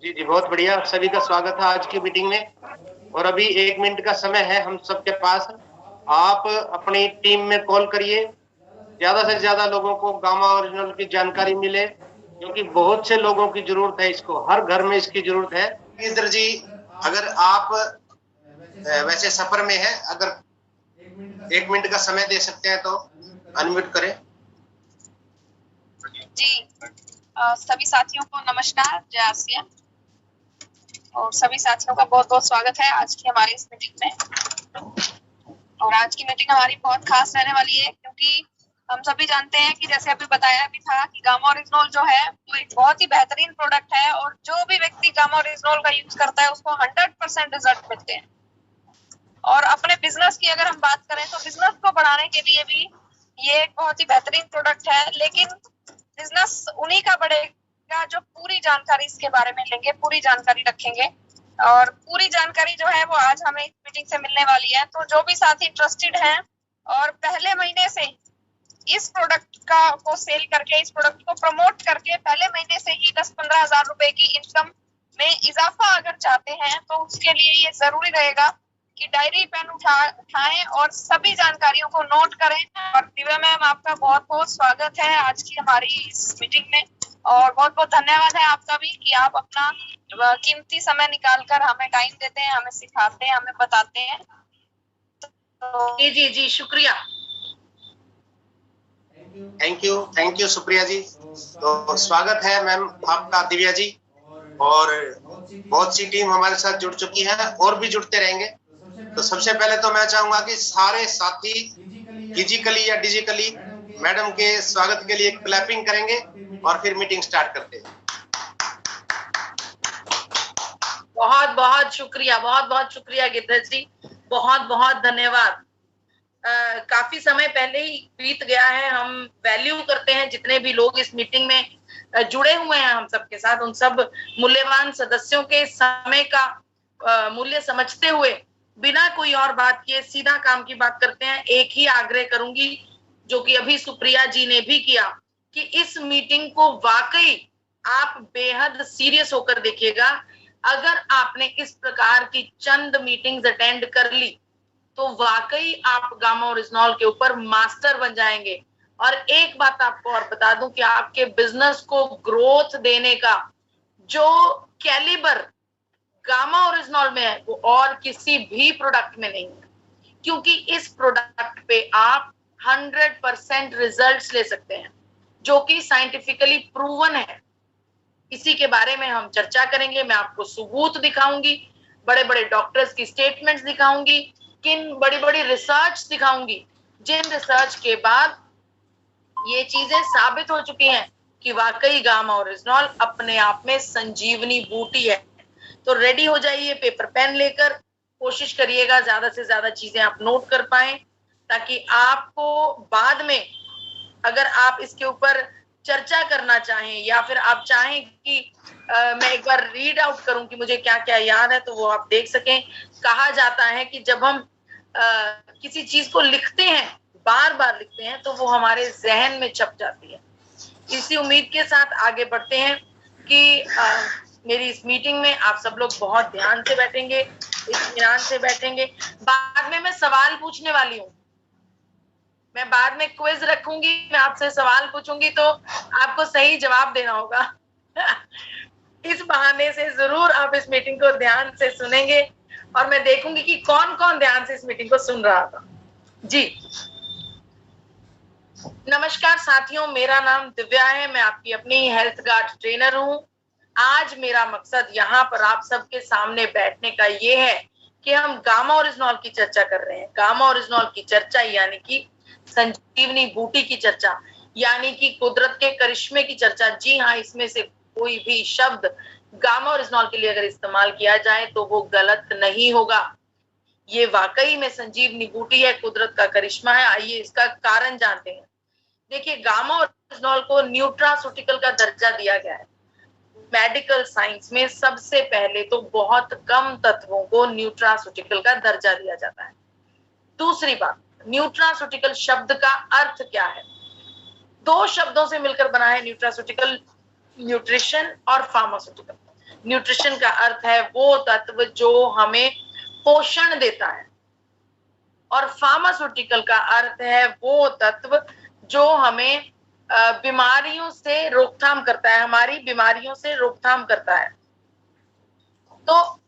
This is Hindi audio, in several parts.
जी जी, बहुत बढ़िया। सभी का स्वागत है आज की मीटिंग में। और अभी 1 मिनट का समय है हम सबके पास। आप अपनी टीम में कॉल करिए, ज्यादा से ज्यादा लोगों को गामा ओरिजिनल की जानकारी मिले, क्योंकि बहुत से लोगों की जरूरत है, इसको हर घर में इसकी जरूरत है। इंद्र जी, अगर आप वैसे सफर में है, अगर 1 मिनट का समय दे सकते हैं तो अनम्यूट करें। जी, सभी साथियों को नमस्कार, जय आसिया। और सभी साथियों का बहुत बहुत स्वागत है आज की हमारी इस मीटिंग में। और आज की मीटिंग हमारी बहुत खास रहने वाली है, क्योंकि हम सभी जानते हैं कि जैसे अभी बताया भी था कि गामा ओरिजिनल जो है वो एक बहुत ही बेहतरीन प्रोडक्ट है, और जो भी व्यक्ति गामा ओरिजिनल का यूज करता है उसको 100% रिजल्ट मिलते हैं। और अपने बिजनेस की अगर हम बात करें तो बिजनेस को बढ़ाने के लिए भी ये एक बहुत ही बेहतरीन प्रोडक्ट है, लेकिन बिजनेस उन्हीं का बढ़ेगा जो पूरी जानकारी इसके बारे में लेंगे, पूरी जानकारी रखेंगे। और पूरी जानकारी जो है वो आज हमें इस मीटिंग से मिलने वाली है। तो जो भी साथी इंटरेस्टेड हैं और पहले महीने से इस प्रोडक्ट को सेल करके, इस प्रोडक्ट को प्रमोट करके पहले महीने से ही 10-15 हजार रुपए की इनकम में इजाफा अगर चाहते हैं, तो उसके लिए ये जरूरी रहेगा कि डायरी पेन उठाएं और सभी जानकारियों को नोट करें। और दिव्या मैम, आपका बहुत बहुत स्वागत है आज की हमारी इस मीटिंग में, और बहुत बहुत धन्यवाद है आपका भी कि आप अपना कीमती समय निकालकर हमें टाइम देते हैं, हमें सिखाते हैं, हमें बताते हैं। तो जी शुक्रिया। थैंक यू सुप्रिया जी। तो स्वागत है मैम आपका दिव्या जी, और बहुत सी टीम हमारे साथ जुड़ चुकी है और भी जुड़ते रहेंगे। तो सबसे पहले तो मैं चाहूंगा कि सारे साथी फिजिकली या डिजिटली मैडम के स्वागत के लिए क्लैपिंग करेंगे और फिर मीटिंग स्टार्ट करते हैं। बहुत बहुत शुक्रिया गिरधर जी, बहुत बहुत धन्यवाद। काफी समय पहले ही बीत गया है। हम वैल्यू करते हैं जितने भी लोग इस मीटिंग में जुड़े हुए हैं हम सबके साथ, उन सब मूल्यवान सदस्यों के समय का मूल्य समझते हुए बिना कोई और बात किए सीधा काम की बात करते हैं। एक ही आग्रह करूंगी, जो कि अभी सुप्रिया जी ने भी किया, कि इस मीटिंग को वाकई आप बेहद सीरियस होकर देखिएगा। अगर आपने इस प्रकार की चंद मीटिंग्स अटेंड कर ली तो वाकई आप गामा ओरिजिनल के ऊपर मास्टर बन जाएंगे। और एक बात आपको और बता दूं कि आपके बिजनेस को ग्रोथ देने का जो कैलिबर गामा ओरिजिनल में है वो और किसी भी प्रोडक्ट में नहीं है, क्योंकि इस प्रोडक्ट पे आप 100% रिजल्ट्स ले सकते हैं, जो कि साइंटिफिकली प्रूवन है। इसी के बारे में हम चर्चा करेंगे। मैं आपको सबूत दिखाऊंगी, बड़े बड़े डॉक्टर्स की स्टेटमेंट्स दिखाऊंगी, किन बड़ी बड़ी रिसर्च दिखाऊंगी, जिन रिसर्च के बाद ये चीजें साबित हो चुकी हैं कि वाकई गामा ओरिजिनल अपने आप में संजीवनी बूटी है। तो रेडी हो जाइए पेपर पेन लेकर, कोशिश करिएगा ज्यादा से ज्यादा चीजें आप नोट कर पाए, ताकि आपको बाद में अगर आप इसके ऊपर चर्चा करना चाहें या फिर आप चाहें कि मैं एक बार रीड आउट करूं कि मुझे क्या क्या याद है, तो वो आप देख सकें। कहा जाता है कि जब हम किसी चीज को लिखते हैं, बार बार लिखते हैं, तो वो हमारे जहन में छप जाती है। इसी उम्मीद के साथ आगे बढ़ते हैं कि मेरी इस मीटिंग में आप सब लोग बहुत ध्यान से बैठेंगे, इत्मीनान से बैठेंगे। बाद में मैं सवाल पूछने वाली हूँ, मैं बाद में क्विज रखूंगी, मैं आपसे सवाल पूछूंगी तो आपको सही जवाब देना होगा। इस बहाने से जरूर आप इस मीटिंग को ध्यान से सुनेंगे, और मैं देखूंगी कि कौन कौन ध्यान से इस मीटिंग को सुन रहा था। जी नमस्कार साथियों, मेरा नाम दिव्या है, मैं आपकी अपनी हेल्थ गार्ड ट्रेनर हूँ। आज मेरा मकसद यहाँ पर आप सबके सामने बैठने का ये है कि हम गामा ओरिजिनल की चर्चा कर रहे हैं। गामा ओरिजिनल की चर्चा यानी कि संजीवनी बूटी की चर्चा, यानी कि कुदरत के करिश्मे की चर्चा। जी हाँ, इसमें से कोई भी शब्द गामा ओरिजिनल के लिए अगर इस्तेमाल किया जाए तो वो गलत नहीं होगा। ये वाकई में संजीवनी बूटी है, कुदरत का करिश्मा है। आइए इसका कारण जानते हैं। देखिए, गामा ओरिजिनल को न्यूट्रास्यूटिकल का दर्जा दिया गया है। मेडिकल साइंस में सबसे पहले तो बहुत कम तत्वों को न्यूट्रास्यूटिकल का दर्जा दिया जाता है। दूसरी बात, न्यूट्रास्यूटिकल शब्द का अर्थ क्या है? दो शब्दों से मिलकर बना है न्यूट्रास्यूटिकल, न्यूट्रिशन और फार्मास्यूटिकल। न्यूट्रिशन का अर्थ है वो तत्व जो हमें पोषण देता है, और फार्मास्यूटिकल का अर्थ है वो तत्व जो हमें बीमारियों से रोकथाम करता है, हमारी बीमारियों से रोकथाम करता है। तो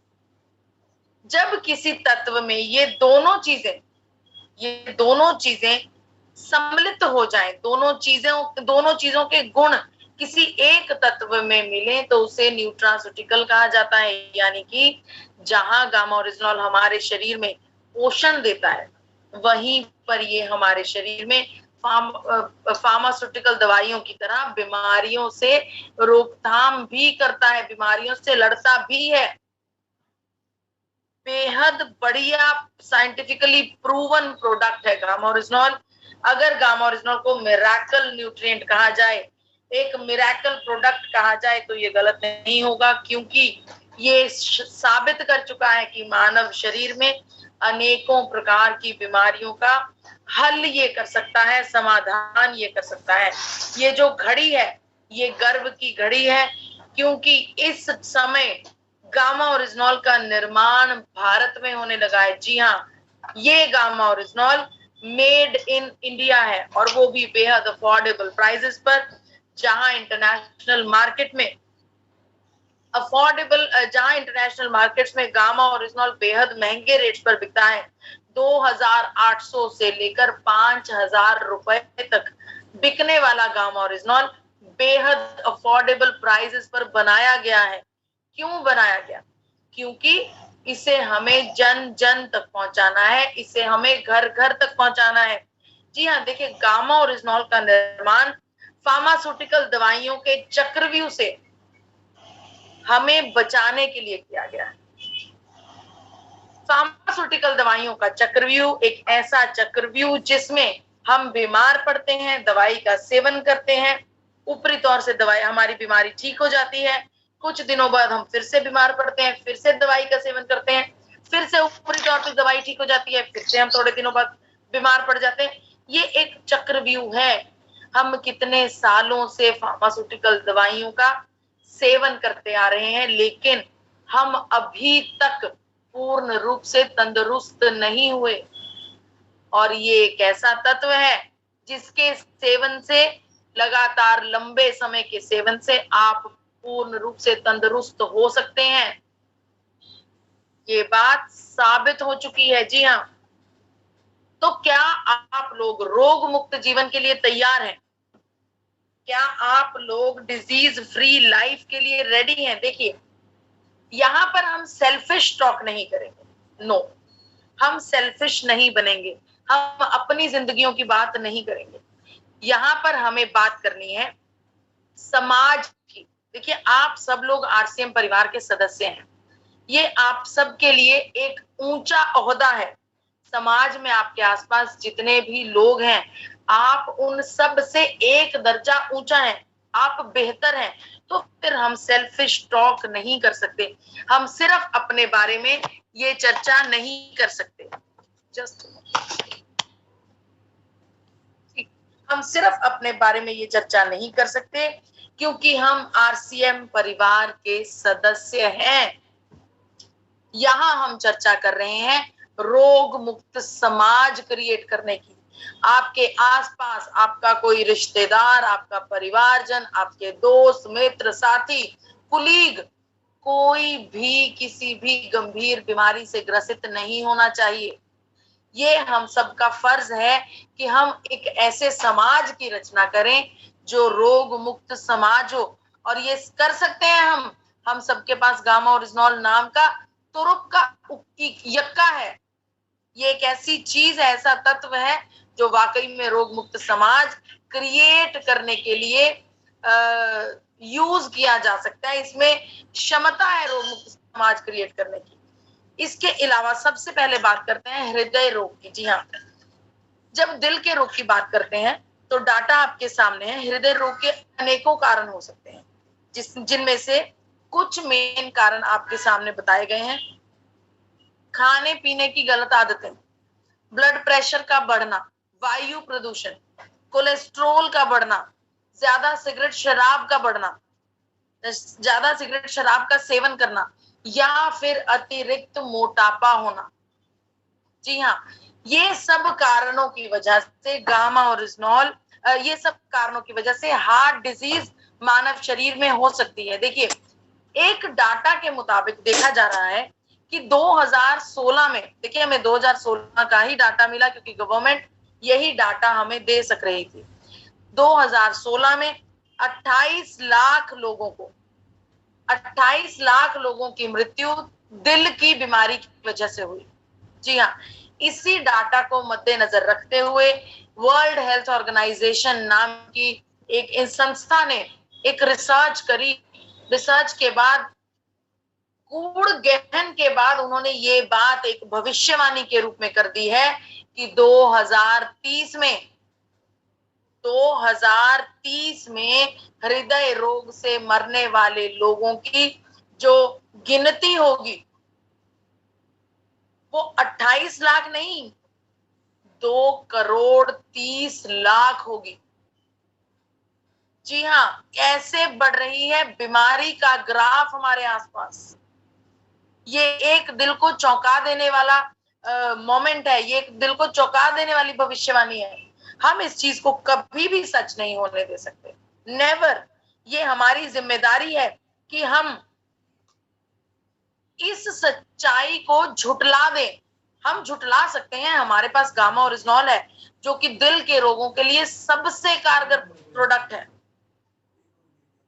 जब किसी तत्व में ये दोनों चीजें सम्मिलित हो जाएं, दोनों चीजों के गुण किसी एक तत्व में मिले तो उसे न्यूट्रास्यूटिकल कहा जाता है। यानी कि जहां गामा ओरिजिनॉल हमारे शरीर में पोषण देता है, वहीं पर ये हमारे शरीर में फार्मास्यूटिकल दवाइयों की तरह बीमारियों से रोकथाम भी करता है, बीमारियों से लड़ता भी है। बेहद बढ़िया साइंटिफिकली प्रूवन प्रोडक्ट है गामा ओरिजिनॉल। अगर गामा ओरिजिनॉल को मिरेकल न्यूट्रिएंट कहा जाए, एक मिरेकल प्रोडक्ट कहा जाए, तो ये गलत नहीं होगा, क्योंकि ये साबित कर चुका है कि मानव शरीर में अनेकों प्रकार की बीमारियों का हल ये कर सकता है, समाधान ये कर सकता है। ये जो घड़ी है, ये गर्व की घड़ी है, क्योंकि इस समय गामा ओरिजिनॉल का निर्माण भारत में होने लगा है। जी हाँ, ये gamma oryzanol made in India है, और वो भी बेहद अफोर्डेबल प्राइसेस पर। जहां इंटरनेशनल मार्केट्स में गामा ओरिजिनॉल बेहद महंगे रेट्स पर बिकता है। 2,800 से लेकर 5,000 रुपए तक बिकने वाला गामा ओरिजिनॉल बेहद अफोर्डेबल प्राइसेस पर बनाया गया है। क्यों बनाया गया? क्योंकि इसे हमें जन जन तक पहुंचाना है, इसे हमें घर घर तक पहुंचाना है। जी हाँ, देखिए, गामा ओरिजिनॉल का निर्माण फार्मास्यूटिकल दवाइयों के चक्रव्यूह से हमें बचाने के लिए किया गया है। फार्मास्यूटिकल दवाइयों का चक्रव्यूह एक ऐसा चक्रव्यूह जिसमें हम बीमार पड़ते हैं, दवाई का सेवन करते हैं, ऊपरी तौर से दवाई, हमारी बीमारी ठीक हो जाती है, कुछ दिनों बाद हम फिर से बीमार पड़ते हैं, फिर से दवाई का सेवन करते हैं, फिर से ऊपरी तौर पे दवाई ठीक हो जाती है, फिर से हम थोड़े दिनों बाद बीमार पड़ जाते हैं। ये एक चक्रव्यूह है। हम कितने सालों से फार्मास्यूटिकल दवाइयों का सेवन करते आ रहे हैं, लेकिन हम अभी तक पूर्ण रूप से तंदुरुस्त नहीं हुए। और ये एक ऐसा तत्व है जिसके सेवन से, लगातार लंबे समय के सेवन से आप पूर्ण रूप से तंदुरुस्त हो सकते हैं। ये बात साबित हो चुकी है। जी हाँ, तो क्या आप लोग रोग मुक्त जीवन के लिए तैयार हैं? क्या आप लोग डिजीज फ्री लाइफ के लिए रेडी हैं? देखिए, यहां पर हम सेल्फिश टॉक नहीं करेंगे। नो, हम सेल्फिश नहीं बनेंगे, हम अपनी जिंदगियों की बात नहीं करेंगे। यहां पर हमें बात करनी है समाज की। देखिए, आप सब लोग आरसीएम परिवार के सदस्य हैं। ये आप सबके लिए एक ऊंचा ओहदा है। समाज में आपके आसपास जितने भी लोग हैं, आप उन सब से एक दर्जा ऊंचा हैं, आप बेहतर हैं। तो फिर हम सेल्फिश टॉक नहीं कर सकते, हम सिर्फ अपने बारे में ये चर्चा नहीं कर सकते। हम सिर्फ अपने बारे में ये चर्चा नहीं कर सकते, क्योंकि हम आरसीएम परिवार के सदस्य हैं। यहां हम चर्चा कर रहे हैं रोग मुक्त समाज क्रिएट करने की। आपके आसपास आपका कोई रिश्तेदार, आपका परिवारजन, आपके दोस्त, मित्र, साथी, कुलीग, कोई भी किसी भी गंभीर बीमारी से ग्रसित नहीं होना चाहिए। ये हम सबका फर्ज है कि हम एक ऐसे समाज की रचना करें जो रोग मुक्त समाज हो। और ये कर सकते हैं हम सबके पास गामा ओरिजिनॉल नाम का तुरुप का यक्का है। ये एक ऐसी चीज है, ऐसा तत्व है जो वाकई में रोग मुक्त समाज क्रिएट करने के लिए यूज किया जा सकता है। इसमें क्षमता है रोग मुक्त समाज क्रिएट करने की। इसके अलावा सबसे पहले बात करते हैं हृदय रोग की। जी हाँ, जब दिल के रोग की बात करते हैं तो डाटा आपके सामने है। हृदय रोग के अनेकों कारण हो सकते हैं, जिनमें से कुछ मेन कारण आपके सामने बताए गए हैं। खाने पीने की गलत आदतें, ब्लड प्रेशर का बढ़ना, वायु प्रदूषण, कोलेस्ट्रोल का बढ़ना, ज्यादा सिगरेट शराब का बढ़ना, ज्यादा सिगरेट शराब का सेवन करना, या फिर अतिरिक्त मोटापा होना। जी हाँ, ये सब कारणों की वजह से गामा ओरिजिनॉल, ये सब कारणों की वजह से हार्ट डिजीज मानव शरीर में हो सकती है। देखिए, एक डाटा के मुताबिक देखा जा रहा है कि 2016 में, देखिए हमें 2016 का ही डाटा मिला क्योंकि गवर्नमेंट यही डाटा हमें दे सक रही थी। 2016 में 28 लाख लोगों को, 28 लाख लोगों की मृत्यु दिल की बीमारी की वजह से हुई। जी हाँ, इसी डाटा को मद्देनजर रखते हुए वर्ल्ड हेल्थ ऑर्गेनाइजेशन नाम की एक संस्था ने एक रिसर्च करी। रिसर्च के बाद, कूड़ गहन के बाद, उन्होंने ये बात एक भविष्यवाणी के रूप में कर दी है कि 2030 में हृदय रोग से मरने वाले लोगों की जो गिनती होगी वो 28 लाख नहीं, 2,30,00,000 होगी। जी हाँ, कैसे बढ़ रही है बीमारी का ग्राफ हमारे आसपास। ये एक दिल को चौंका देने वाला मोमेंट है, ये एक दिल को चौंका देने वाली भविष्यवाणी है। हम इस चीज को कभी भी सच नहीं होने दे सकते, नेवर। ये हमारी जिम्मेदारी है कि हम इस सच्चाई को झुटला दें। हम झुटला सकते हैं, हमारे पास गामा ओरिजिनॉल है जो कि दिल के रोगों के लिए सबसे कारगर प्रोडक्ट है।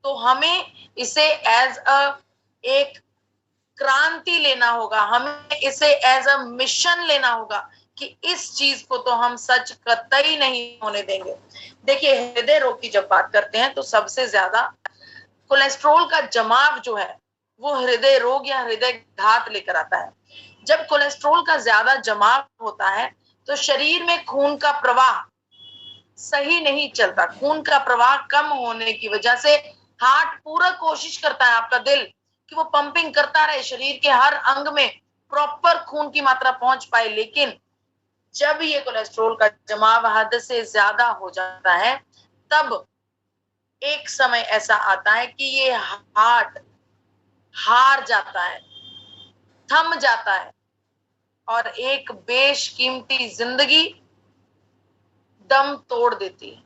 तो हमें इसे एक क्रांति लेना होगा, हमें इसे एज अ मिशन लेना होगा कि इस चीज को तो हम सच कतई नहीं होने देंगे। देखिए, हृदय रोग की जब बात करते हैं तो सबसे ज्यादा कोलेस्ट्रॉल का जमाव जो है वो हृदय रोग या हृदय घात लेकर आता है। जब कोलेस्ट्रॉल का ज्यादा जमाव होता है तो शरीर में खून का प्रवाह सही नहीं चलता। खून का प्रवाह कम होने की वजह से हार्ट पूरा कोशिश करता है, आपका दिल, कि वो पंपिंग करता रहे, शरीर के हर अंग में प्रॉपर खून की मात्रा पहुंच पाए। लेकिन जब ये कोलेस्ट्रॉल का जमाव हद से ज्यादा हो जाता है तब एक समय ऐसा आता है कि ये हार्ट हार जाता है, थम जाता है और एक बेशकीमती जिंदगी दम तोड़ देती है।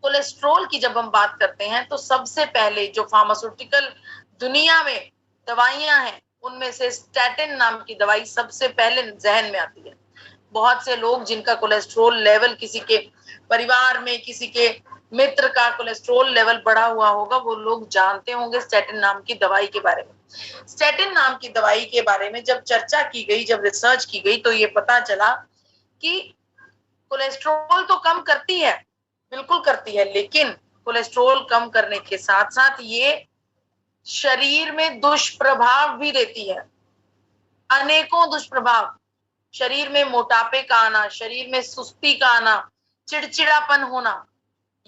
कोलेस्ट्रॉल की जब हम बात करते हैं तो सबसे पहले जो फार्मास्यूटिकल दुनिया में दवाइयां हैं उनमें से स्टैटिन नाम की दवाई सबसे पहले जहन में आती है। बहुत से लोग जिनका कोलेस्ट्रॉल लेवल, किसी के परिवार में किसी के मित्र का कोलेस्ट्रॉल लेवल बढ़ा हुआ होगा, वो लोग जानते होंगे स्टैटिन नाम की दवाई के बारे में। स्टैटिन नाम की दवाई के बारे में जब चर्चा की गई, जब रिसर्च की गई, तो ये पता चला कि कोलेस्ट्रॉल तो कम करती है, बिल्कुल करती है, लेकिन कोलेस्ट्रॉल कम करने के साथ साथ ये शरीर में दुष्प्रभाव भी देती है, अनेकों दुष्प्रभाव। शरीर में मोटापे का आना, शरीर में सुस्ती का आना, चिड़चिड़ापन होना,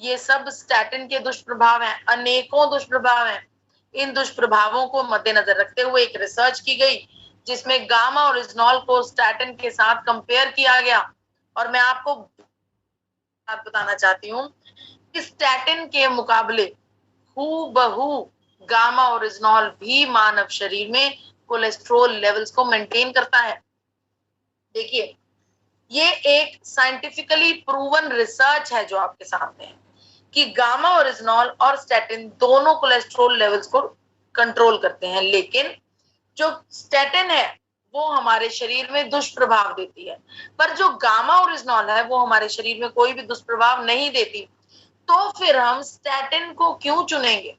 ये सब स्टैटिन के दुष्प्रभाव हैं, अनेकों दुष्प्रभाव हैं। इन दुष्प्रभावों को मद्देनजर रखते हुए एक रिसर्च की गई जिसमें गामा ओरिजिनॉल को स्टैटिन के साथ कंपेयर किया गया। और मैं आपको बात बताना चाहती हूँ कि स्टैटिन के मुकाबले हूबहू गामा ओरिजिनॉल भी मानव शरीर में कोलेस्ट्रॉल लेवल्स को मेंटेन करता है। देखिए, ये एक साइंटिफिकली प्रूवन रिसर्च है जो आपके सामने है कि गामा ओरिजिनॉल और स्टैटिन दोनों कोलेस्ट्रॉल लेवल्स को कंट्रोल करते हैं, लेकिन जो स्टैटिन है वो हमारे शरीर में दुष्प्रभाव देती है, पर जो गामा ओरिजिनॉल है वो हमारे शरीर में कोई भी दुष्प्रभाव नहीं देती। तो फिर हम स्टैटिन को क्यों चुनेंगे?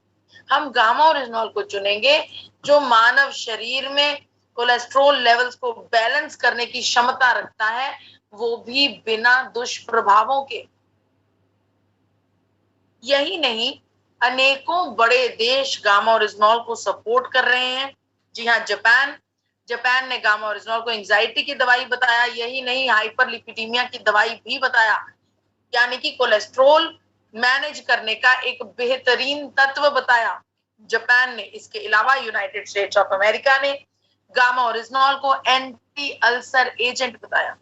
हम गामा ओरिजिनॉल को चुनेंगे जो मानव शरीर में कोलेस्ट्रॉल लेवल्स को बैलेंस करने की क्षमता रखता है, वो भी बिना दुष्प्रभावों के। यही नहीं, अनेकों बड़े देश गामा ओरिजिनॉल को सपोर्ट कर रहे हैं। जी हाँ, जापान ने गामा ओरिजिनॉल को एंजाइटी की दवाई बताया। यही नहीं, हाइपरलिपिडीमिया की दवाई भी बताया, यानी कि कोलेस्ट्रॉल मैनेज करने का एक बेहतरीन तत्व बताया जापान ने। इसके अलावा यूनाइटेड स्टेट्स ऑफ अमेरिका ने गामा ओरिजिनॉल को एंटी अल्सर एजेंट बताया,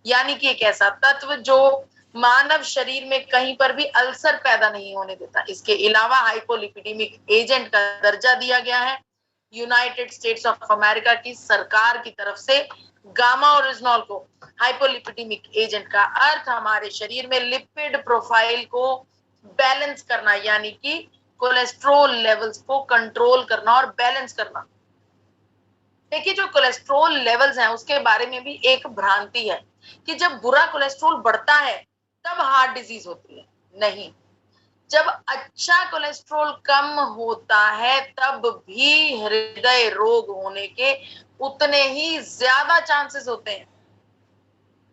यानी कि एक ऐसा तत्व जो मानव शरीर में कहीं पर भी अल्सर पैदा नहीं होने देता। इसके अलावा हाइपोलिपिडेमिक एजेंट का दर्जा दिया गया है यूनाइटेड स्टेट्स ऑफ अमेरिका की सरकार की तरफ से। गामा ओरिजिनॉल को हाइपोलिपिडेमिक एजेंट का अर्थ हमारे शरीर में लिपिड प्रोफाइल को बैलेंस करना, यानी कि कोलेस्ट्रॉल लेवल्स को कंट्रोल करना और बैलेंस करना। देखिए, जो कोलेस्ट्रॉल लेवल्स हैं उसके बारे में भी एक भ्रांति है कि जब बुरा कोलेस्ट्रॉल बढ़ता है तब हार्ट डिजीज होती है। नहीं, जब अच्छा कोलेस्ट्रॉल कम होता है तब भी हृदय रोग होने के उतने ही ज्यादा चांसेस होते हैं।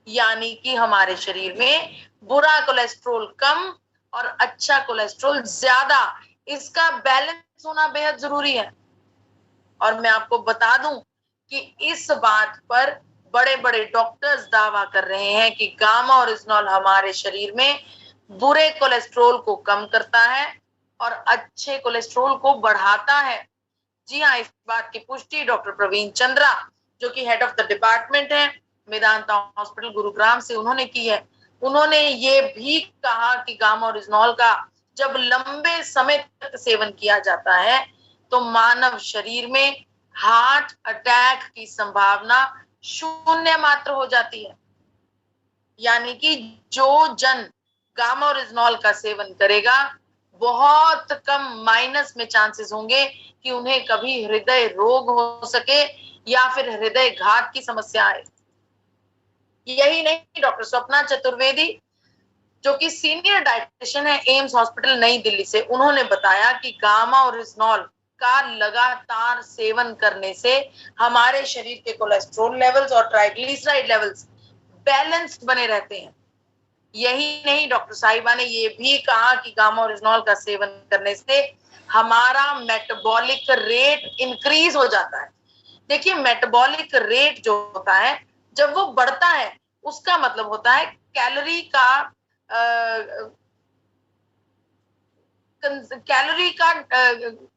यानी कि हमारे शरीर में बुरा कोलेस्ट्रॉल कम और अच्छा कोलेस्ट्रॉल ज्यादा, इसका बैलेंस होना बेहद जरूरी है। और मैं आपको बता दूं कि इस बात पर बड़े बड़े डॉक्टर्स दावा कर रहे हैं कि गामा ओरिजिनॉल हमारे शरीर में बुरे कोलेस्ट्रॉल को कम करता है और अच्छे कोलेस्ट्रॉल को बढ़ाता है। जी हाँ, इस बात की पुष्टि डॉक्टर प्रवीण चंद्रा, जो कि हेड ऑफ द डिपार्टमेंट है मेदांता हॉस्पिटल गुरुग्राम से, उन्होंने की है। उन्होंने ये भी कहा कि गामा ओरिजिनॉल का जब लंबे समय तक सेवन किया जाता है तो मानव शरीर में हार्ट अटैक की संभावना शून्य मात्र हो जाती है। यानी कि जो जन गामा ओरिजिनॉल का सेवन करेगा बहुत कम माइनस में चांसेस होंगे कि उन्हें कभी हृदय रोग हो सके या फिर हृदय घात की समस्या आए। यही नहीं, डॉक्टर स्वप्ना चतुर्वेदी, जो कि सीनियर डायटिशियन है एम्स हॉस्पिटल नई दिल्ली से, उन्होंने बताया कि गामा ओरिजिनॉल का लगातार सेवन करने से हमारे शरीर के कोलेस्ट्रॉल लेवल्स और ट्राइग्लिसराइड लेवल्स बैलेंस्ड बने रहते हैं। यही नहीं, डॉक्टर साहिबा ने ये भी कहा कि गामा ओरिजिनॉल का सेवन करने से हमारा मेटाबॉलिक रेट इंक्रीज हो जाता है। देखिए, मेटाबॉलिक रेट जो होता है जब वो बढ़ता है उसका मतलब होता है कैलोरी का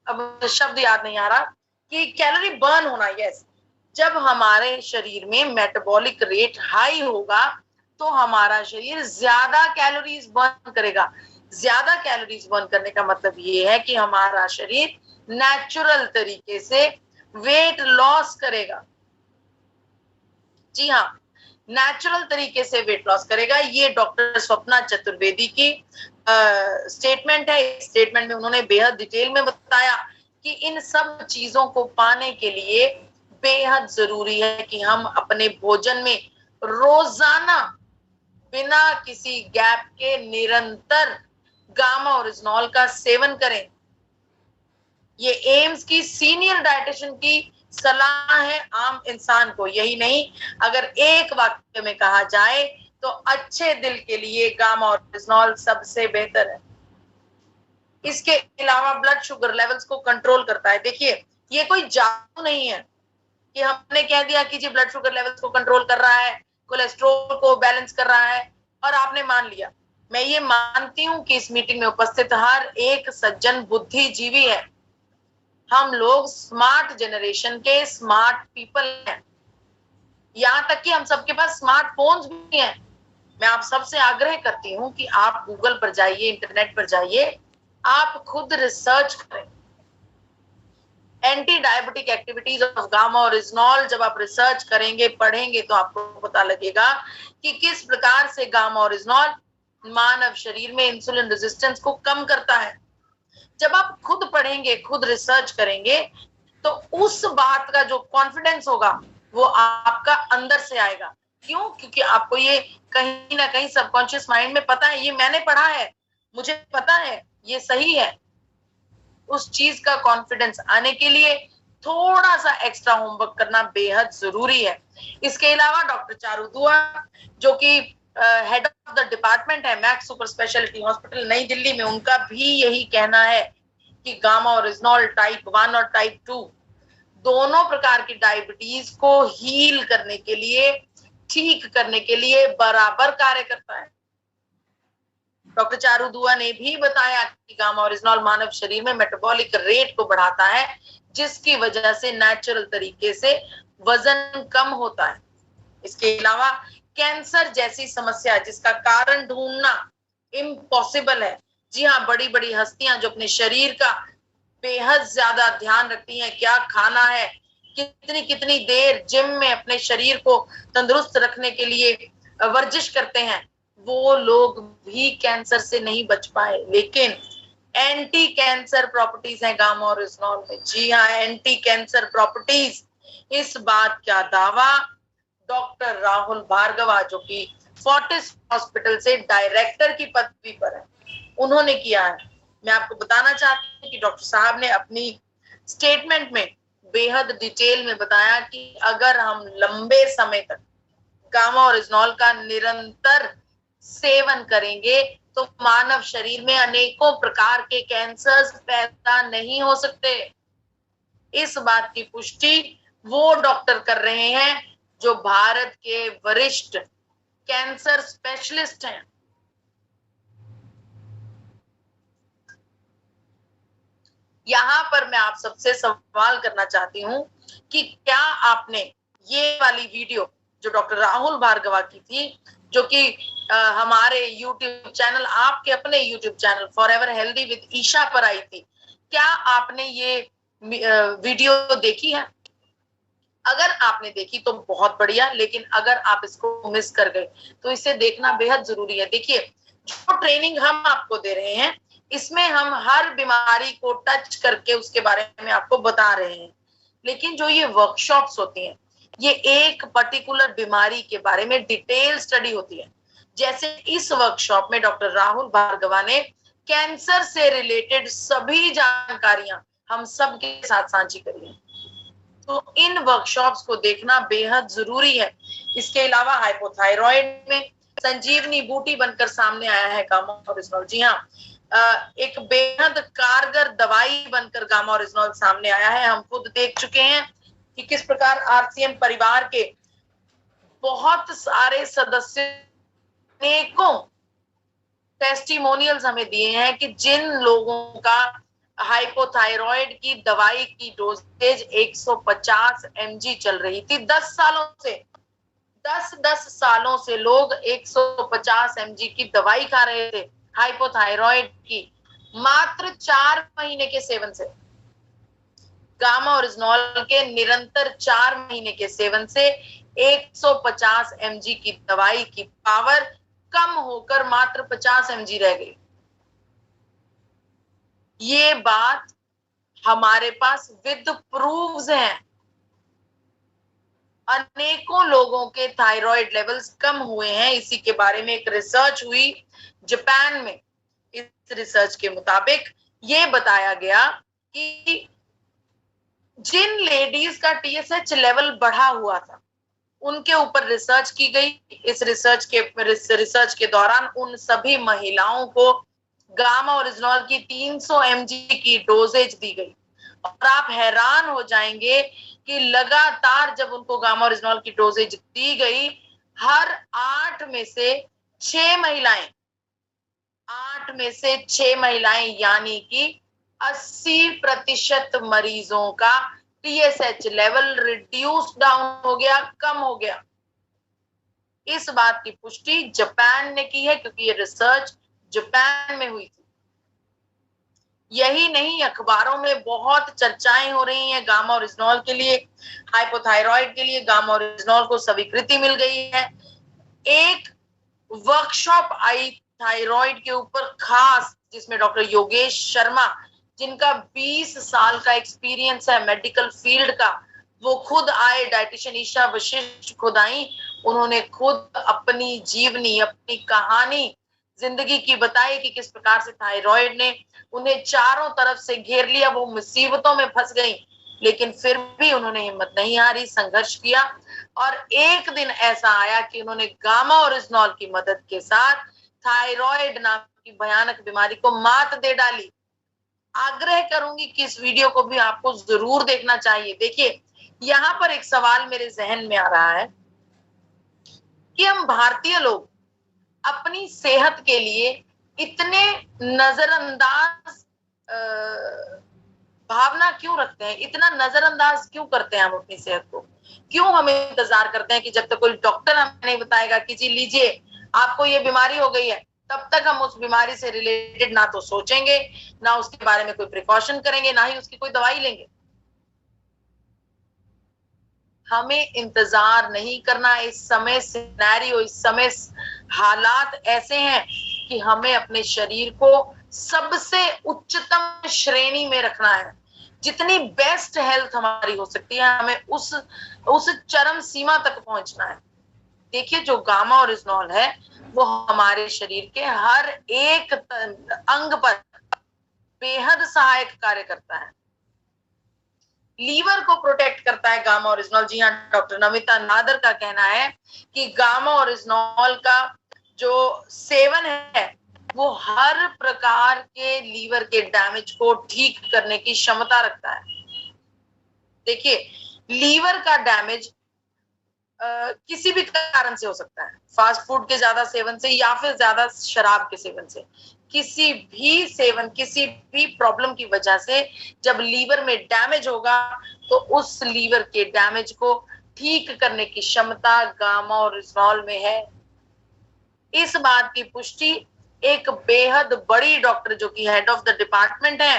अब शब्द याद नहीं आ रहा कि कैलोरी बर्न होना। यस, जब हमारे शरीर में मेटाबॉलिक रेट हाई होगा तो हमारा शरीर ज्यादा कैलोरीज बर्न करेगा। ज्यादा कैलोरीज बर्न करने का मतलब ये है कि हमारा शरीर नेचुरल तरीके से वेट लॉस करेगा। जी हाँ, नेचुरल तरीके से वेट लॉस करेगा। ये डॉक्टर स्वप्ना चतुर्वेदी की स्टेटमेंट है। स्टेटमेंट में उन्होंने बेहद डिटेल में बताया कि इन सब चीजों को पाने के लिए बेहद जरूरी है कि हम अपने भोजन में रोजाना बिना किसी गैप के निरंतर गामा ओरिजिनॉल का सेवन करें। ये एम्स की सीनियर डायटिशियन की सलाह है आम इंसान को। यही नहीं, अगर एक वाक्य में कहा जाए तो अच्छे दिल के लिए गामा ओरिजिनॉल सबसे बेहतर है। इसके अलावा ब्लड शुगर लेवल्स को कंट्रोल करता है। देखिए, ये कोई जादू नहीं है कि हमने कह दिया कि जी ब्लड शुगर लेवल्स को कंट्रोल कर रहा है, कोलेस्ट्रॉल को बैलेंस कर रहा है और आपने मान लिया। मैं ये मानती हूं कि इस मीटिंग में उपस्थित हर एक सज्जन बुद्धिजीवी है। हम लोग स्मार्ट जनरेशन के स्मार्ट पीपल हैं। यहां तक कि हम सबके पास स्मार्टफोन्स भी हैं। मैं आप सबसे आग्रह करती हूं कि आप गूगल पर जाइए, इंटरनेट पर जाइए, आप खुद रिसर्च करें। Anti diabetic activities of gamma oryzanol जब आप रिसर्च करेंगे, पढ़ेंगे, तो आपको पता लगेगा कि किस प्रकार से गामा ओरिजिनॉल मानव शरीर में इंसुलिन रेजिस्टेंस को कम करता है। जब आप खुद पढ़ेंगे, खुद रिसर्च करेंगे, तो उस बात का जो कॉन्फिडेंस होगा वो आपका अंदर से आएगा। क्यों? क्योंकि आपको ये कहीं ना कहीं सबकॉन्शियस माइंड में पता है, ये मैंने पढ़ा है, मुझे पता है, ये सही है। उस चीज का कॉन्फिडेंस आने के लिए थोड़ा सा एक्स्ट्रा होमवर्क करना बेहद जरूरी है। इसके अलावा डॉक्टर चारू दुआ, जो कि हेड ऑफ द डिपार्टमेंट है मैक्स सुपर स्पेशलिटी हॉस्पिटल नई दिल्ली में, उनका भी यही कहना है कि गामा ओरिजिनॉल टाइप 1 और टाइप 2 दोनों प्रकार की डायबिटीज को हील करने के लिए, ठीक करने के लिए बराबर कार्य करता है। डॉक्टर चारू दुआ ने भी बताया कि गामा ओरिजिनॉल मानव शरीर में मेटाबॉलिक रेट को बढ़ाता है, जिसकी वजह से नेचुरल तरीके से वजन कम होता है। इसके अलावा कैंसर जैसी समस्या जिसका कारण ढूंढना इम्पॉसिबल है। जी हाँ, बड़ी बड़ी हस्तियां जो अपने शरीर का बेहद ज्यादा ध्यान रखती हैं, क्या खाना है, कितनी कितनी देर जिम में अपने शरीर को तंदुरुस्त रखने के लिए वर्जिश करते हैं, वो लोग भी कैंसर से नहीं बच पाए। लेकिन एंटी कैंसर प्रॉपर्टीज हैं गामा ओरिजिनॉल में। जी हाँ, एंटी कैंसर प्रॉपर्टीज। इस बात का दावा डॉक्टर राहुल भार्गवा, जो कि फोर्टिस हॉस्पिटल से डायरेक्टर की पदवी पर है, उन्होंने किया है। मैं आपको बताना चाहती हूँ कि डॉक्टर साहब ने अपनी स्टेटमेंट में बेहद डिटेल में बताया कि अगर हम लंबे समय तक गामा ओरिजिनॉल का निरंतर सेवन करेंगे तो मानव शरीर में अनेकों प्रकार के कैंसर पैदा नहीं हो सकते। इस बात की पुष्टि वो डॉक्टर कर रहे हैं जो भारत के वरिष्ठ कैंसर स्पेशलिस्ट हैं। यहां पर मैं आप सबसे सवाल करना चाहती हूं कि क्या आपने ये वाली वीडियो जो डॉक्टर राहुल भार्गवा की थी, जो कि हमारे YouTube चैनल, आपके अपने YouTube channel forever healthy with Isha पर आई थी, क्या आपने ये वीडियो देखी है? अगर आपने देखी तो बहुत बढ़िया, लेकिन अगर आप इसको मिस कर गए तो इसे देखना बेहद जरूरी है। देखिए, जो ट्रेनिंग हम आपको दे रहे हैं, इसमें हम हर बीमारी को टच करके उसके बारे में आपको बता रहे हैं, लेकिन जो ये वर्कशॉप्स होती हैं, ये एक पर्टिकुलर बीमारी के बारे में डिटेल स्टडी होती है। जैसे इस वर्कशॉप में डॉक्टर राहुल भार्गवा ने कैंसर से रिलेटेड सभी जानकारियां हम सबके साथ साझी करी है, तो इन वर्कशॉप्स को देखना बेहद जरूरी है। इसके अलावा हाइपोथायरॉइड में संजीवनी बूटी बनकर सामने आया है गामा ओरिजिनॉल। जी हाँ, एक बेहद कारगर दवाई बनकर गामा ओरिजिनॉल सामने आया है। हम खुद देख चुके हैं कि किस प्रकार आरसीएम परिवार के बहुत सारे सदस्य अनेकों टेस्टिमोनियल्स हमें दिए हैं कि जिन लोगों का हाइपोथायरॉइड की दवाई की डोजेज 150 mg चल रही थी 10 सालों से, 10 सालों से लोग 150 mg की दवाई खा रहे थे हाइपोथायरॉइड की, मात्र 4 महीने के सेवन से, गामा ओरिजिनॉल के निरंतर 4 महीने के सेवन से 150 mg की दवाई की पावर कम होकर मात्र 50 mg रह गई। ये बात हमारे पास विद प्रूफ्स हैं। अनेकों लोगों के थायराइड लेवल्स कम हुए हैं। इसी के बारे में एक रिसर्च हुई जापान में। इस रिसर्च के मुताबिक ये बताया गया कि जिन लेडीज का टीएसएच लेवल बढ़ा हुआ था, उनके ऊपर रिसर्च की गई। इस रिसर्च के दौरान उन सभी महिलाओं को गामा ओरिजिनॉल की 300 mg की डोजेज दी गई, और आप हैरान हो जाएंगे कि लगातार जब उनको गामा ओरिजिनॉल की डोजेज दी गई, हर 8 में से 6 महिलाएं यानी कि 80% मरीजों का टीएसएच लेवल रिड्यूस डाउन हो गया, कम हो गया। इस बात की पुष्टि जापान ने की है, क्योंकि ये रिसर्च जापान में हुई थी। यही नहीं, अखबारों में बहुत चर्चाएं हो रही हैं गामा ओरिजिनॉल के लिए, हाइपोथायरॉइड के लिए गामा ओरिजिनॉल को स्वीकृति मिल गई है। एक वर्कशॉप आई थायराइड के ऊपर खास, जिसमें डॉक्टर योगेश शर्मा, जिनका 20 साल का एक्सपीरियंस है मेडिकल फील्ड का, वो खुद आए, डाइटिशियन ईशा वशिष्ठ खुद आई, उन्होंने खुद अपनी जीवनी, अपनी कहानी जिंदगी की बताई कि किस प्रकार से थायराइड ने उन्हें चारों तरफ से घेर लिया, वो मुसीबतों में फंस गई, लेकिन फिर भी उन्होंने हिम्मत नहीं हारी, संघर्ष किया, और एक दिन ऐसा आया कि उन्होंने गामा ओरिजिनॉल की मदद के साथ थायराइड नाम की भयानक बीमारी को मात दे डाली। आग्रह करूंगी कि इस वीडियो को भी आपको जरूर देखना चाहिए। देखिए, यहाँ पर एक सवाल मेरे जहन में आ रहा है कि हम भारतीय लोग अपनी सेहत के लिए इतने नजरअंदाज भावना क्यों रखते हैं, इतना नजरअंदाज क्यों करते हैं हम अपनी सेहत को, क्यों हम इंतजार करते हैं कि जब तक कोई डॉक्टर हमें नहीं बताएगा कि जी लीजिए आपको ये बीमारी हो गई है, तब तक हम उस बीमारी से रिलेटेड ना तो सोचेंगे, ना उसके बारे में कोई प्रिकॉशन करेंगे, ना ही उसकी कोई दवाई लेंगे। हमें इंतजार नहीं करना। इस समय सिनेरियो, इस समय हालात ऐसे हैं कि हमें अपने शरीर को सबसे उच्चतम श्रेणी में रखना है। जितनी बेस्ट हेल्थ हमारी हो सकती है, हमें उस चरम सीमा तक पहुंचना है। देखिए, जो गामा ओरिजिनॉल है वो हमारे शरीर के हर एक अंग पर बेहद सहायक कार्य करता है। लीवर को प्रोटेक्ट करता है गामा ओरिजिनॉल। जी हाँ, डॉक्टर नमिता नादर का कहना है कि गामा ओरिजिनॉल का जो सेवन है वो हर प्रकार के लीवर के डैमेज को ठीक करने की क्षमता रखता है। देखिए, लीवर का डैमेज किसी भी कारण से हो सकता है, फास्ट फूड के ज्यादा सेवन से या फिर ज्यादा शराब के सेवन से, किसी भी सेवन, किसी भी प्रॉब्लम की वजह से जब लीवर में डैमेज होगा तो उस लीवर के डैमेज को ठीक करने की क्षमता गामा ओरिजिनॉल में है। इस बात की पुष्टि एक बेहद बड़ी डॉक्टर जो कि हेड ऑफ द डिपार्टमेंट है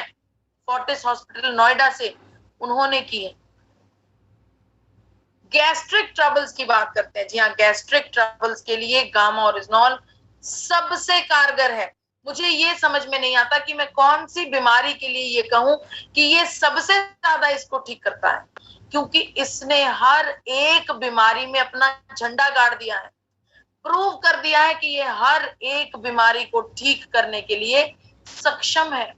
फोर्टिस हॉस्पिटल नोएडा से, उन्होंने की है। गैस्ट्रिक ट्रबल्स की बात करते हैं। जी हाँ, गैस्ट्रिक ट्रबल्स के लिए गामा ओरिजिनॉल सबसे कारगर है। मुझे ये समझ में नहीं आता कि मैं कौन सी बीमारी के लिए ये कहूं कि ये सबसे ज्यादा इसको ठीक करता है, क्योंकि इसने हर एक बीमारी में अपना झंडा गाड़ दिया है, प्रूव कर दिया है कि ये हर एक बीमारी को ठीक करने के लिए सक्षम है।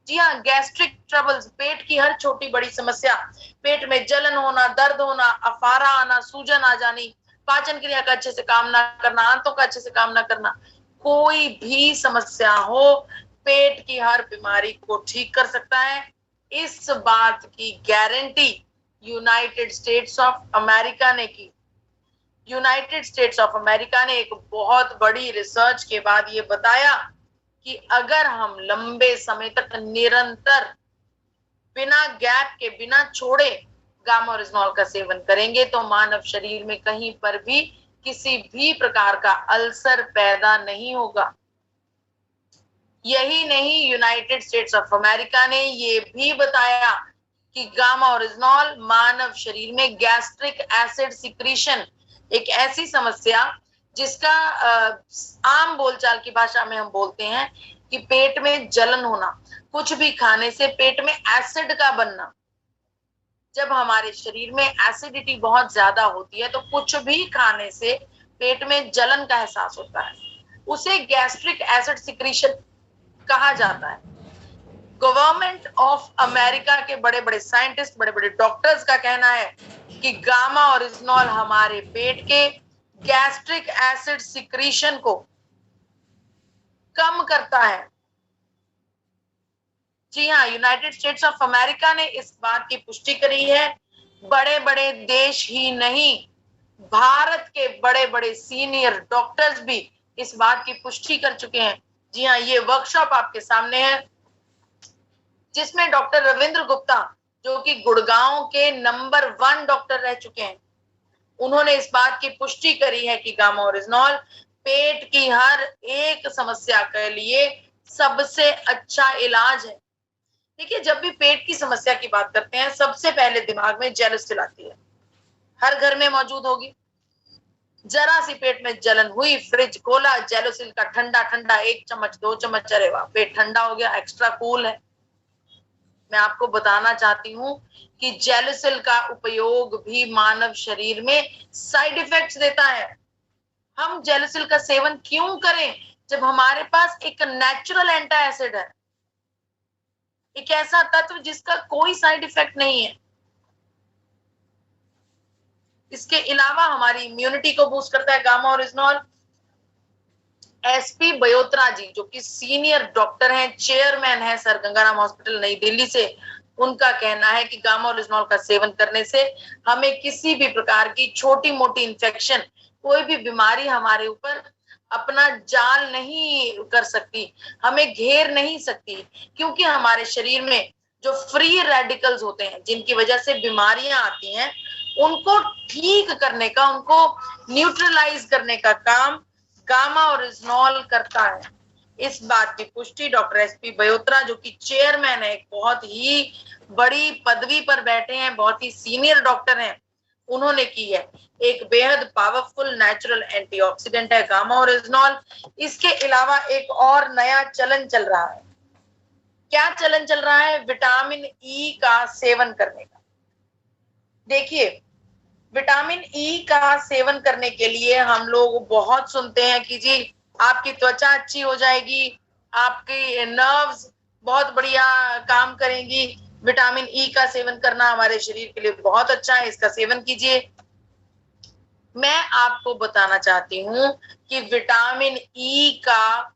जी हाँ, गैस्ट्रिक ट्रबल्स, पेट की हर छोटी बड़ी समस्या, पेट में जलन होना, दर्द होना, अफारा आना, सूजन आ जानी, पाचन क्रिया का अच्छे से काम ना करना, आंतों का अच्छे से काम ना करना, कोई भी समस्या हो, पेट की हर बीमारी को ठीक कर सकता है। इस बात की guarantee United states of America ने की। यूनाइटेड स्टेट्स ऑफ अमेरिका ने एक बहुत बड़ी रिसर्च के बाद ये बताया कि अगर हम लंबे समय तक निरंतर बिना गैप के, बिना छोड़े गामा ओरिजिनॉल का सेवन करेंगे तो मानव शरीर में कहीं पर भी किसी भी प्रकार का अल्सर पैदा नहीं होगा। यही नहीं, यूनाइटेड स्टेट्स ऑफ अमेरिका ने ये भी बताया कि गामा ओरिजिनॉल मानव शरीर में गैस्ट्रिक एसिड सिक्रीशन, एक ऐसी समस्या जिसका आम बोलचाल की भाषा में हम बोलते हैं कि पेट में जलन होना, कुछ भी खाने से पेट में एसिड का बनना। जब हमारे शरीर में एसिडिटी बहुत ज्यादा होती है तो कुछ भी खाने से पेट में जलन का एहसास होता है, उसे गैस्ट्रिक एसिड सिक्रीशन कहा जाता है। गवर्नमेंट ऑफ अमेरिका के बड़े बड़े साइंटिस्ट, बड़े बड़े डॉक्टर्स का कहना है कि गामा ओरिजिनॉल हमारे पेट के गैस्ट्रिक एसिड सिक्रीशन को कम करता है। जी हाँ, यूनाइटेड स्टेट्स ऑफ अमेरिका ने इस बात की पुष्टि करी है। बड़े बड़े देश ही नहीं, भारत के बड़े बड़े सीनियर डॉक्टर्स भी इस बात की पुष्टि कर चुके हैं। जी हाँ, ये वर्कशॉप आपके सामने है जिसमें डॉक्टर रविंद्र गुप्ता, जो कि गुड़गांव के नंबर 1 डॉक्टर रह चुके हैं, उन्होंने इस बात की पुष्टि करी है कि गामा ओरिजिनॉल पेट की हर एक समस्या के लिए सबसे अच्छा इलाज है। देखिए, जब भी पेट की समस्या की बात करते हैं सबसे पहले दिमाग में जेलुसिल आती है, हर घर में मौजूद होगी। जरा सी पेट में जलन हुई, फ्रिज खोला, जेलुसिल का ठंडा ठंडा 1 चम्मच 2 चम्मच, अरे वाह, पेट ठंडा हो गया, एक्स्ट्रा कूल है। मैं आपको बताना चाहती हूँ कि जेलुसिल का उपयोग भी मानव शरीर में साइड इफेक्ट्स देता है। हम जेलुसिल का सेवन क्यों करें जब हमारे पास एक नेचुरल एंटी एसिड है, एक ऐसा तत्व जिसका कोई साइड इफेक्ट नहीं है। इसके अलावा हमारी इम्यूनिटी को बूस्ट करता है गामा ओरिजिनॉल। एसपी बयोत्रा जी, जो कि सीनियर डॉक्टर हैं, चेयरमैन है सर गंगाराम हॉस्पिटल नई दिल्ली से, उनका कहना है कि गामा ओरिजिनॉल का सेवन करने से हमें किसी भी प्रकार की छोटी मोटी इन्फेक्शन, कोई भी बीमारी हमारे ऊपर अपना जाल नहीं कर सकती, हमें घेर नहीं सकती, क्योंकि हमारे शरीर में जो फ्री रेडिकल्स होते हैं जिनकी वजह से बीमारियां आती हैं, उनको ठीक करने का, उनको न्यूट्रलाइज करने का काम गामा ओरिजिनॉल करता है। इस बात की पुष्टि डॉक्टर एसपी बयोत्रा, जो कि चेयरमैन है, एक बहुत ही बड़ी पदवी पर बैठे हैं, बहुत ही सीनियर डॉक्टर हैं, उन्होंने की है। एक बेहद पावरफुल नेचुरल एंटीऑक्सीडेंट है गामा ओरिजिनॉल। इसके अलावा एक और नया चलन चल रहा है। क्या चलन चल रहा है? विटामिन ई का सेवन करने का। देखिए, विटामिन ई का सेवन करने के लिए हम लोग बहुत सुनते हैं कि जी आपकी त्वचा अच्छी हो जाएगी, आपकी नर्व्स बहुत बढ़िया काम करेंगी, विटामिन ई का सेवन करना हमारे शरीर के लिए बहुत अच्छा है, इसका सेवन कीजिए। मैं आपको बताना चाहती हूं कि विटामिन ई का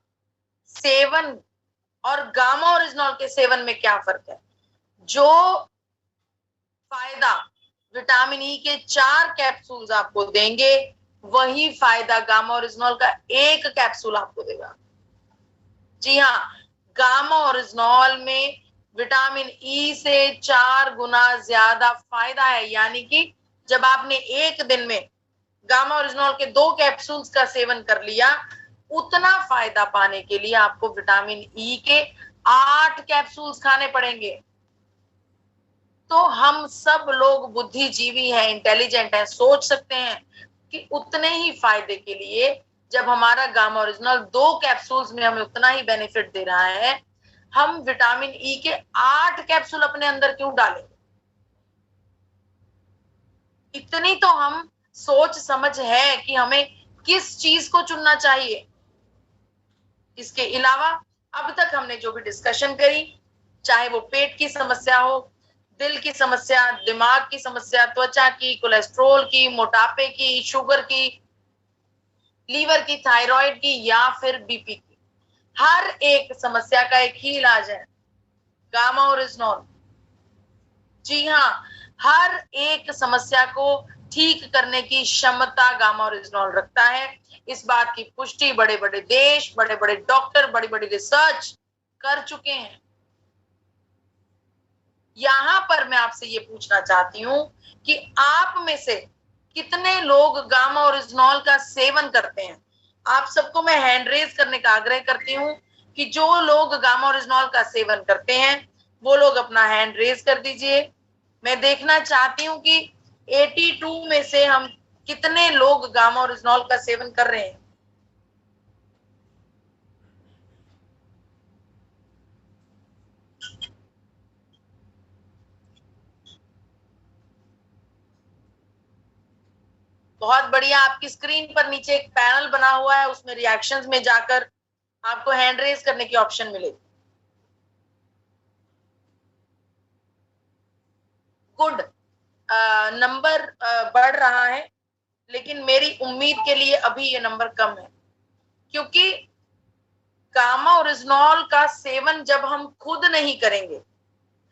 सेवन और गामा ओरिजिनॉल के सेवन में क्या फर्क है। जो फायदा विटामिन ई के 4 कैप्सूल्स आपको देंगे, वही फायदा गामा ओरिजिनॉल का 1 कैप्सूल आपको देगा। जी हाँ, गामा ओरिजिनॉल में विटामिन ई से 4 गुना ज्यादा फायदा है। यानी कि जब आपने एक दिन में गामा ओरिजिनॉल के 2 कैप्सूल्स का सेवन कर लिया, उतना फायदा पाने के लिए आपको विटामिन ई के 8 कैप्सूल्स खाने पड़ेंगे। तो हम सब लोग बुद्धिजीवी हैं, इंटेलिजेंट हैं, सोच सकते हैं कि उतने ही फायदे के लिए जब हमारा गामा ओरिजिनल 2 कैप्सूल्स में हमें उतना ही बेनिफिट दे रहा है, हम विटामिन ई के 8 कैप्सूल अपने अंदर क्यों डालेंगे? इतनी तो हम सोच समझ है कि हमें किस चीज को चुनना चाहिए। इसके अलावा अब तक हमने जो भी डिस्कशन करी, चाहे वो पेट की समस्या हो, दिल की समस्या, दिमाग की समस्या, त्वचा की, कोलेस्ट्रोल की, मोटापे की, शुगर की, लीवर की, थायराइड की, या फिर बीपी की, हर एक समस्या का एक ही इलाज है, गामा ओरिजिनॉल। जी हाँ, हर एक समस्या को ठीक करने की क्षमता गामा ओरिजिनॉल रखता है। इस बात की पुष्टि बड़े बड़े देश, बड़े बड़े डॉक्टर, बड़ी बड़ी रिसर्च कर चुके हैं। यहां पर मैं आपसे ये पूछना चाहती हूं कि आप में से कितने लोग गामा ओरिजिनॉल का सेवन करते हैं? आप सबको मैं हैंड रेज करने का आग्रह करती हूं कि जो लोग गामा ओरिजिनॉल का सेवन करते हैं वो लोग अपना हैंड रेज कर दीजिए। मैं देखना चाहती हूं कि 82 में से हम कितने लोग गामा ओरिजिनॉल का सेवन कर रहे हैं। बहुत बढ़िया। आपकी स्क्रीन पर नीचे एक पैनल बना हुआ है, उसमें रिएक्शंस में जाकर आपको हैंड रेज करने की ऑप्शन मिलेगी। गुड, नंबर बढ़ रहा है, लेकिन मेरी उम्मीद के लिए अभी ये नंबर कम है, क्योंकि गामा ओरिजिनॉल का सेवन जब हम खुद नहीं करेंगे,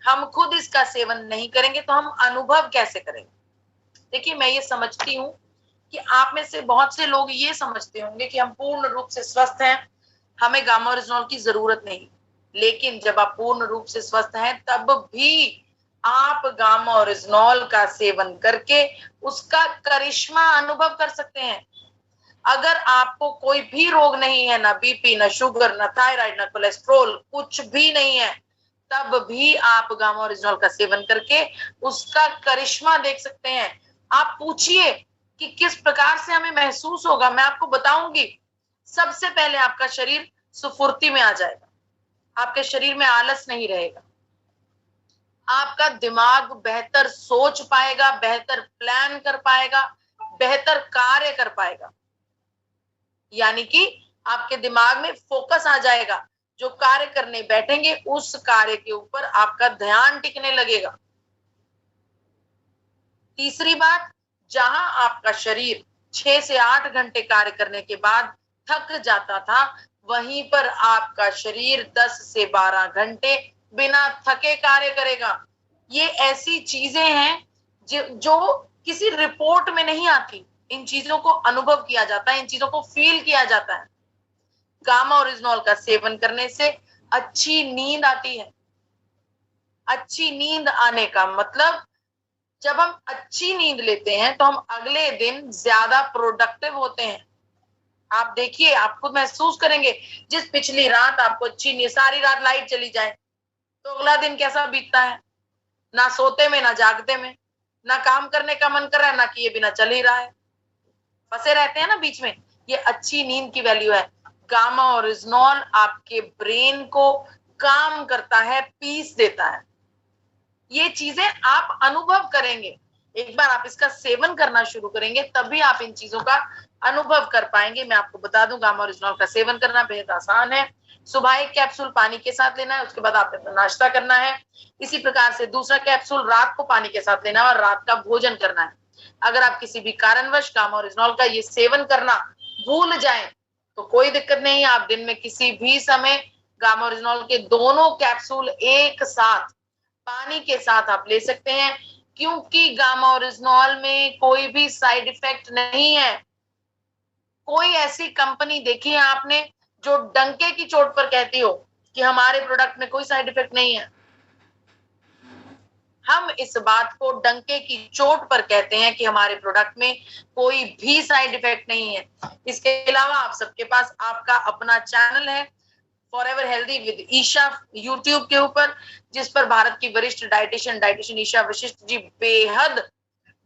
हम खुद इसका सेवन नहीं करेंगे, तो हम अनुभव कैसे करेंगे? देखिए, मैं ये समझती हूँ कि आप में से बहुत से लोग ये समझते होंगे कि हम पूर्ण रूप से स्वस्थ हैं, हमें गामा ओरिजिनॉल की जरूरत नहीं। लेकिन जब आप पूर्ण रूप से स्वस्थ हैं, तब भी आप गामा ओरिजिनॉल का सेवन करके उसका करिश्मा अनुभव कर सकते हैं। अगर आपको कोई भी रोग नहीं है, ना बीपी, ना शुगर, ना थायराइड, ना कोलेस्ट्रोल, कुछ भी नहीं है, तब भी आप गामा ओरिजिनॉल का सेवन करके उसका करिश्मा देख सकते हैं। आप पूछिए कि किस प्रकार से हमें महसूस होगा। मैं आपको बताऊंगी। सबसे पहले आपका शरीर सुफुर्ती में आ जाएगा, आपके शरीर में आलस नहीं रहेगा, आपका दिमाग बेहतर सोच पाएगा, बेहतर प्लान कर पाएगा, बेहतर कार्य कर पाएगा। यानी कि आपके दिमाग में फोकस आ जाएगा। जो कार्य करने बैठेंगे, उस कार्य के ऊपर आपका ध्यान टिकने लगेगा। तीसरी बात, जहां आपका शरीर 6 से 8 घंटे कार्य करने के बाद थक जाता था, वहीं पर आपका शरीर 10 से 12 घंटे बिना थके कार्य करेगा। ये ऐसी चीजें हैं जो किसी रिपोर्ट में नहीं आती, इन चीजों को अनुभव किया जाता है, इन चीजों को फील किया जाता है। गामा ओरिजिनॉल का सेवन करने से अच्छी नींद आती है। अच्छी नींद आने का मतलब, जब हम अच्छी नींद लेते हैं तो हम अगले दिन ज्यादा प्रोडक्टिव होते हैं। आप देखिए, आप खुद महसूस करेंगे, जिस पिछली रात आपको अच्छी नींद, सारी रात लाइट चली जाए तो अगला दिन कैसा बीतता है, ना सोते में ना जागते में, ना काम करने का मन कर रहा है, ना किए बिना चल ही रहा है, फंसे रहते हैं ना बीच में। ये अच्छी नींद की वैल्यू है। गामा ओरिजिनॉल आपके ब्रेन को काम करता है, पीस देता है। ये चीजें आप अनुभव करेंगे, एक बार आप इसका सेवन करना शुरू करेंगे तभी आप इन चीजों का अनुभव कर पाएंगे। मैं आपको बता दूं, गामा ओरिजिनॉल का सेवन करना बेहद आसान है। सुबह एक कैप्सूल पानी के साथ लेना है, उसके बाद आपने नाश्ता करना है। इसी प्रकार से दूसरा कैप्सूल रात को पानी के साथ लेना है और रात का भोजन करना है। अगर आप किसी भी कारणवश गामा ओरिजिनॉल का ये सेवन करना भूल जाएं तो कोई दिक्कत नहीं है, आप दिन में किसी भी समय गामा ओरिजिनॉल के दोनों कैप्सूल एक साथ पानी के साथ आप ले सकते हैं, क्योंकि गामा ओरिजिनॉल में कोई भी साइड इफेक्ट नहीं है। कोई ऐसी कंपनी देखी है आपने जो डंके की चोट पर कहती हो कि हमारे प्रोडक्ट में कोई साइड इफेक्ट नहीं है? हम इस बात को डंके की चोट पर कहते हैं कि हमारे प्रोडक्ट में कोई भी साइड इफेक्ट नहीं है। इसके अलावा आप सबके पास आपका अपना चैनल है forever healthy with Isha YouTube के ऊपर, जिस पर भारत की वरिष्ठ डाइटिशियन ईशा वशिष्ठ जी बेहद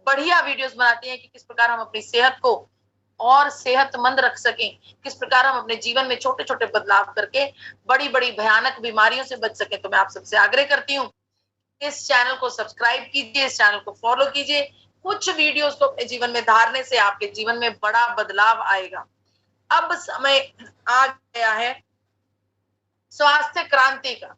बढ़िया वीडियोस बनाती हैं कि किस प्रकार हम अपनी सेहत को और सेहतमंद रख सकें, किस प्रकार हम अपने जीवन में छोटे छोटे बदलाव करके बड़ी बड़ी भयानक बीमारियों से बच सकें। तो मैं आप सबसे आग्रह करती हूँ, इस चैनल को सब्सक्राइब कीजिए, इस चैनल को फॉलो कीजिए। कुछ वीडियोस को अपने जीवन में धारने से आपके जीवन में बड़ा बदलाव आएगा। अब समय आ गया है स्वास्थ्य क्रांति का।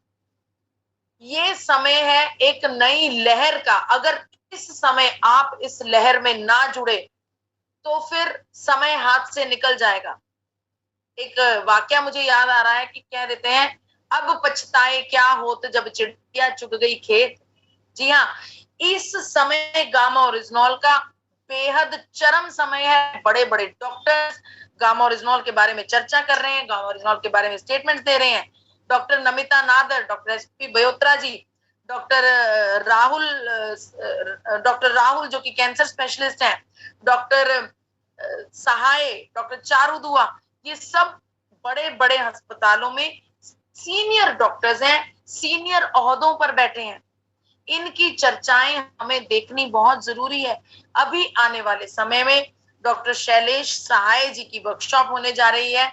ये समय है एक नई लहर का। अगर इस समय आप इस लहर में ना जुड़े तो फिर समय हाथ से निकल जाएगा। एक वाक्य मुझे याद आ रहा है कि कह देते हैं, अब पछताए क्या होत जब चिड़िया चुग गई खेत। जी हाँ, इस समय गामा ओरिजिनॉल का बेहद चरम समय है। बड़े बड़े डॉक्टर्स गामा ओरिजिनॉल के बारे में चर्चा कर रहे हैं, गामा ओरिजिनॉल के बारे में स्टेटमेंट दे रहे हैं। Doctor Namita Nadar, doctor SP Bayotra ji, doctor Rahul जो कि कैंसर स्पेशलिस्ट हैं, डॉक्टर सहाय, डॉक्टर चारू दुआ, ये सब बड़े बड़े अस्पतालों में सीनियर डॉक्टर्स हैं, सीनियर ओहदों पर बैठे हैं। इनकी चर्चाएं हमें देखनी बहुत जरूरी है। अभी आने वाले समय में डॉक्टर शैलेश सहाय जी की वर्कशॉप होने जा रही है,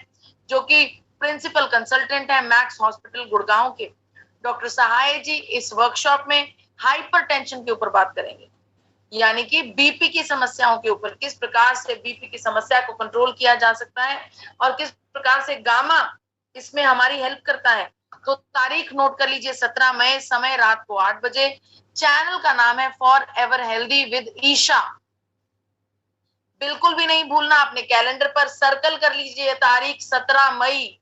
जो कि प्रिंसिपल कंसल्टेंट है मैक्स हॉस्पिटल गुड़गांव के। डॉक्टर सहाय जी इस वर्कशॉप में हाइपरटेंशन के ऊपर बात करेंगे, यानी कि बीपी की समस्याओं के ऊपर, किस प्रकार से बीपी की समस्या को कंट्रोल किया जा सकता है और किस प्रकार से गामा इसमें हमारी हेल्प करता है। तो तारीख नोट कर लीजिए, 17 मई, समय रात को 8 बजे। चैनल का नाम है फॉरएवर हेल्दी विद ईशा। बिल्कुल भी नहीं भूलना, अपने कैलेंडर पर सर्कल कर लीजिए तारीख 17 मई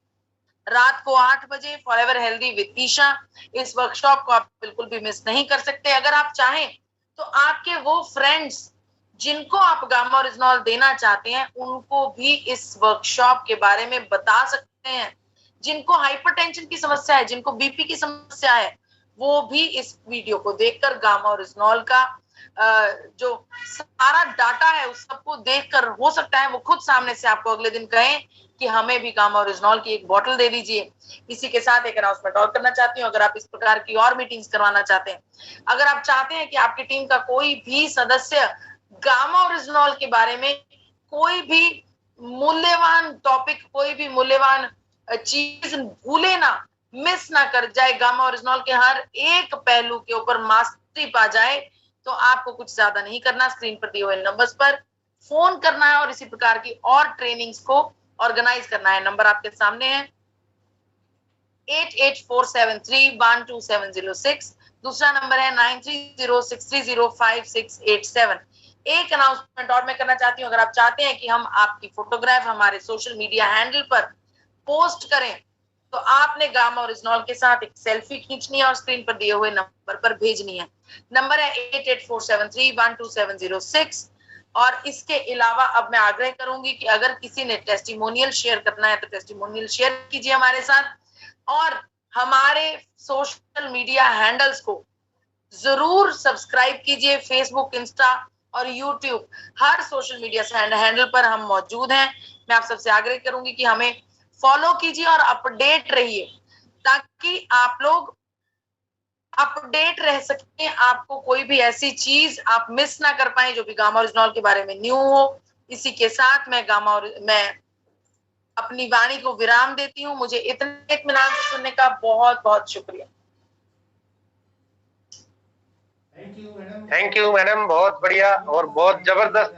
रात को 8 बजे, फॉरएवर हेल्दी विद ईशा। इस वर्कशॉप को आप बिल्कुल भी मिस नहीं कर सकते। अगर आप चाहें तो आपके वो फ्रेंड्स जिनको आप गामा ओरिजिनॉल देना चाहते हैं उनको भी इस वर्कशॉप के बारे में बता सकते हैं। जिनको हाइपरटेंशन की समस्या है, जिनको बीपी की समस्या है, वो भी इस वीडियो को देखकर गामा ओरिजिनॉल का जो सारा डाटा है उस सबको देखकर हो सकता है वो खुद सामने से आपको अगले दिन कहें कि हमें भी गामा ओरिजिनॉल की एक बोतल दे दीजिए। इसी के साथ एक अनाउंसमेंट और करना चाहती हूँ, अगर आप इस प्रकार की और मीटिंग्स करवाना चाहते हैं, अगर आप चाहते हैं कि आपकी टीम का कोई भी सदस्य गामा ओरिजिनॉल के बारे में कोई भी मूल्यवान टॉपिक, कोई भी मूल्यवान चीज भूले ना, मिस ना कर जाए, गामा ओरिजिनॉल के हर एक पहलू के ऊपर मास्टरी पा जाए, तो आपको कुछ ज्यादा नहीं करना, स्क्रीन पर दिए हुए नंबर्स पर फोन करना है और इसी प्रकार की और ट्रेनिंग्स को ऑर्गेनाइज करना है। नंबर आपके सामने है 8847312706, दूसरा नंबर है 9306305687। एक अनाउंसमेंट और मैं करना चाहती हूँ, अगर आप चाहते हैं कि हम आपकी फोटोग्राफ हमारे सोशल मीडिया हैंडल पर पोस्ट करें तो आपने गामा ओरिजिनॉल के साथ एक सेल्फी खींचनी है और स्क्रीन पर दिए हुए नंबर पर भेजनी है। नंबर है 8847312706। और इसके अलावा अब मैं आग्रह करूंगी कि अगर किसी ने टेस्टिमोनियल शेयर करना है तो टेस्टिमोनियल शेयर कीजिए हमारे साथ, और हमारे सोशल मीडिया हैंडल्स को जरूर सब्सक्राइब कीजिए। फेसबुक, इंस्टा और यूट्यूब, हर सोशल मीडिया हैंडल पर हम मौजूद हैं। मैं आप सबसे आग्रह करूंगी कि हमें फॉलो कीजिए और अपडेट रहिए, ताकि आप लोग अपडेट रह सके, आपको कोई भी ऐसी चीज आप मिस ना कर पाए जो भी गामा ओरिजिनल के बारे में न्यू हो। इसी के साथ मैं अपनी वाणी को विराम देती हूँ। मुझे इतने इत्मीनान से सुनने का बहुत बहुत शुक्रिया। थैंक यू मैडम, बहुत बढ़िया और बहुत जबरदस्त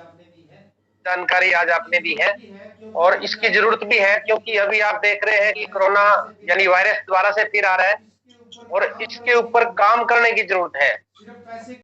जानकारी आज आपने दी है, और इसकी जरूरत भी है, क्योंकि अभी आप देख रहे हैं कि कोरोना यानी वायरस दोबारा से फिर आ रहा है और इसके ऊपर काम करने की जरूरत है।